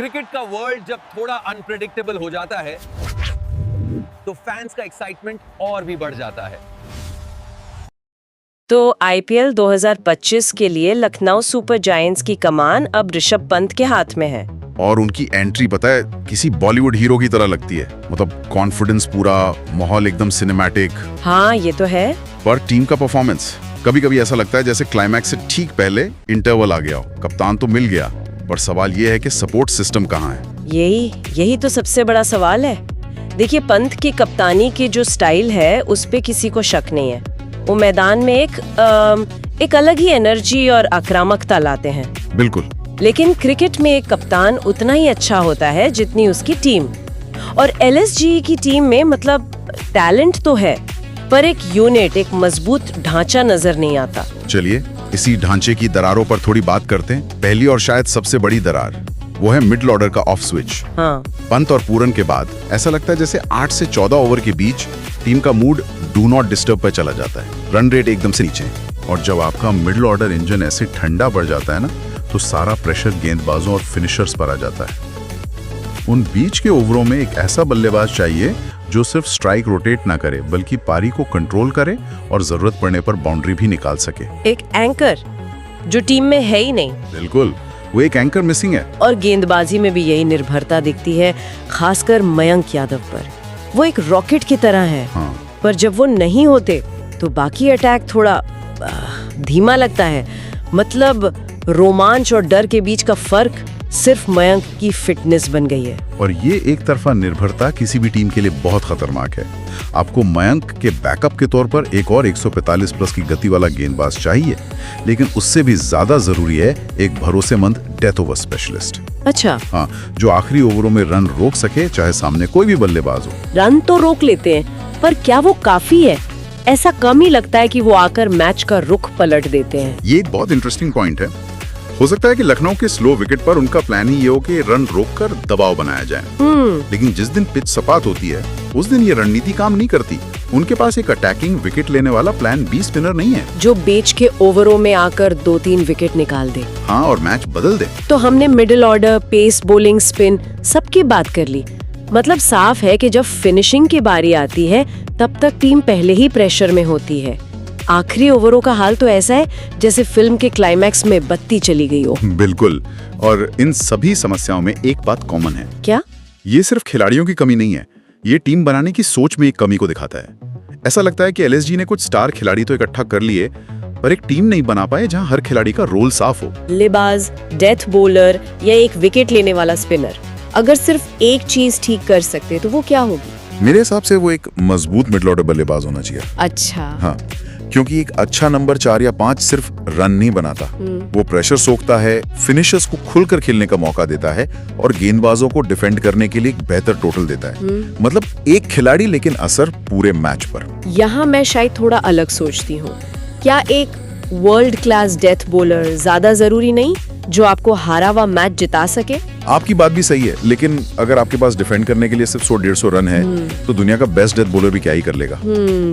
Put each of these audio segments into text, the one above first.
Cricket का world जब थोड़ा अनप्रेडिक्टेबल हो जाता है तो फैंस का एक्साइटमेंट और भी बढ़ जाता है। तो आईपीएल 2025 के लिए लखनऊ सुपर जायंट्स की कमान अब ऋषभ पंत के हाथ में है। और उनकी एंट्री पता है किसी बॉलीवुड हीरो की तरह लगती है। मतलब कॉन्फिडेंस पूरा, माहौल एकदम सिनेमैटिक। हाँ ये तो है। पर टीम का परफॉर्मेंस कभी कभी ऐसा लगता है जैसे क्लाइमैक्स से ठीक पहले इंटरवल आ गया हो। कप्तान तो मिल गया, पर सवाल ये है कि सपोर्ट सिस्टम कहाँ है। यही तो सबसे बड़ा सवाल है। देखिए, पंत की कप्तानी की जो स्टाइल है उस पे किसी को शक नहीं है। वो मैदान में एक अलग ही एनर्जी और आक्रामकता लाते हैं। बिल्कुल। लेकिन क्रिकेट में एक कप्तान उतना ही अच्छा होता है जितनी उसकी टीम। और एलएसजी की टीम में मतलब टैलेंट तो है, पर एक यूनिट, एक मजबूत ढांचा नजर नहीं आता। चलिए इसी ढांचे की दरारों पर थोड़ी बात करते हैं। पहली और शायद सबसे बड़ी दरार वो है मिडिल ऑर्डर का ऑफ स्विच। हाँ। पंत और पूरन के बाद ऐसा लगता है जैसे 8 से 14 ओवर के बीच टीम का मूड डू नॉट डिस्टर्ब पर चला जाता है। रन रेट एकदम से नीचे। और जब आपका मिडिल ऑर्डर इंजन ऐसे ठंडा पड़ जाता है ना, तो सारा प्रेशर गेंदबाजों और फिनिशर्स पर आ जाता है। उन बीच के ओवरों में एक ऐसा बल्लेबाज चाहिए जो सिर्फ स्ट्राइक रोटेट ना करे, बल्कि पारी को कंट्रोल करे और जरूरत पड़ने पर बाउंड्री भी निकाल सके। एक एंकर जो टीम में है ही नहीं। बिल्कुल, वो एक एंकर मिसिंग है। और गेंदबाजी में भी यही निर्भरता दिखती है, खासकर मयंक यादव पर। वो एक रॉकेट की तरह है। हाँ। पर जब वो नहीं होते तो बाकी अटैक थोड़ा धीमा लगता है। मतलब रोमांच और डर के बीच का फर्क सिर्फ मयंक की फिटनेस बन गई है। और ये एक तरफा निर्भरता किसी भी टीम के लिए बहुत खतरनाक है। आपको मयंक के बैकअप के तौर पर एक और 145 प्लस की गति वाला गेंदबाज चाहिए, लेकिन उससे भी ज्यादा जरूरी है एक भरोसेमंद डेथ ओवर स्पेशलिस्ट। अच्छा। हाँ, जो आखिरी ओवरों में रन रोक सके, चाहे सामने कोई भी बल्लेबाज हो। रन तो रोक लेते हैं, पर क्या वो काफी है? ऐसा कम ही लगता है कि वो आकर मैच का रुख पलट देते हैं। ये एक बहुत इंटरेस्टिंग पॉइंट है। हो सकता है कि लखनऊ के स्लो विकेट पर उनका प्लान ही ये हो कि रन रोककर दबाव बनाया जाए। लेकिन जिस दिन पिच सपाट होती है उस दिन ये रणनीति काम नहीं करती। उनके पास एक अटैकिंग विकेट लेने वाला प्लान बी स्पिनर नहीं है जो बेच के ओवरों में आकर 2-3 विकेट निकाल दे। हाँ, और मैच बदल दे। तो हमने middle order, pace bowling, spin सबकी बात कर ली। मतलब साफ है कि जब फिनिशिंग की बारी आती है तब तक टीम पहले ही प्रेशर में होती है। आखिरी ओवरों का हाल तो ऐसा है जैसे फिल्म के क्लाइमैक्स में बत्ती चली गई हो। बिल्कुल। और इन सभी समस्याओं में एक बात कॉमन है। क्या? ये सिर्फ खिलाड़ियों की कमी नहीं है, ये टीम बनाने की सोच में एक कमी को दिखाता है। ऐसा लगता है कि एलएसजी ने कुछ स्टार खिलाड़ी तो इकट्ठा कर लिए, पर एक टीम नहीं बना पाए जहां हर खिलाड़ी का रोल साफ हो। बल्लेबाज, डेथ बॉलर या एक विकेट लेने वाला स्पिनर, अगर सिर्फ एक चीज ठीक कर सकते तो वो क्या होगी? मेरे हिसाब से वो एक मजबूत मिडिल ऑर्डर बल्लेबाज होना चाहिए। अच्छा। हाँ, क्योंकि एक अच्छा नंबर 4 या 5 सिर्फ रन नहीं बनाता, वो प्रेशर सोखता है, फिनिशर्स को खुलकर खेलने का मौका देता है और गेंदबाजों को डिफेंड करने के लिए एक बेहतर टोटल देता है। मतलब एक खिलाड़ी लेकिन असर पूरे मैच पर। यहाँ मैं शायद थोड़ा अलग सोचती हूँ। क्या एक वर्ल्ड क्लास डेथ बॉलर ज्यादा जरूरी नहीं जो आपको हारा हुआ मैच जिता सके? आपकी बात भी सही है, लेकिन अगर आपके पास डिफेंड करने के लिए सिर्फ 100-150 रन है तो दुनिया का बेस्ट डेथ बॉलर भी क्या ही कर लेगा।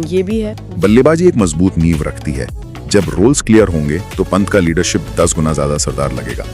ये भी है। बल्लेबाजी एक मजबूत नींव रखती है। जब रोल्स क्लियर होंगे तो पंत का लीडरशिप 10 गुना ज्यादा असरदार लगेगा।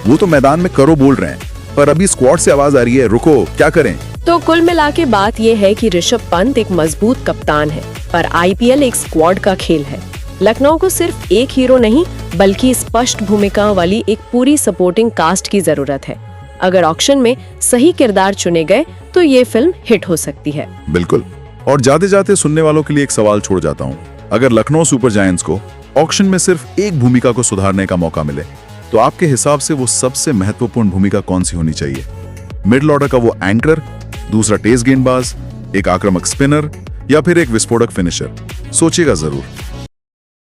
वो तो मैदान में करो बोल रहे हैं, पर अभी स्क्वाड से आवाज आ रही है, रुको, क्या करें? तो कुल मिला के बात ये है कि ऋषभ पंत एक मजबूत कप्तान है, पर आईपीएल एक स्क्वाड का खेल है। लखनऊ को सिर्फ एक हीरो नहीं बल्कि स्पष्ट भूमिकाओं वाली एक पूरी सपोर्टिंग कास्ट की जरूरत है। अगर ऑक्शन में सही किरदार चुने गए तो ये फिल्म हिट हो सकती है। बिल्कुल। और जाते जाते सुनने वालों के लिए एक सवाल छोड़ जाता हूँ। अगर लखनऊ सुपर जायंट्स को ऑक्शन में सिर्फ एक भूमिका को सुधारने का मौका मिले तो आपके हिसाब से वो सबसे महत्वपूर्ण भूमिका कौन सी होनी चाहिए? मिडिल ऑर्डर का वो एंकर, दूसरा तेज गेंदबाज, एक आक्रामक स्पिनर या फिर एक विस्फोटक फिनिशर? सोचिएगा जरूर।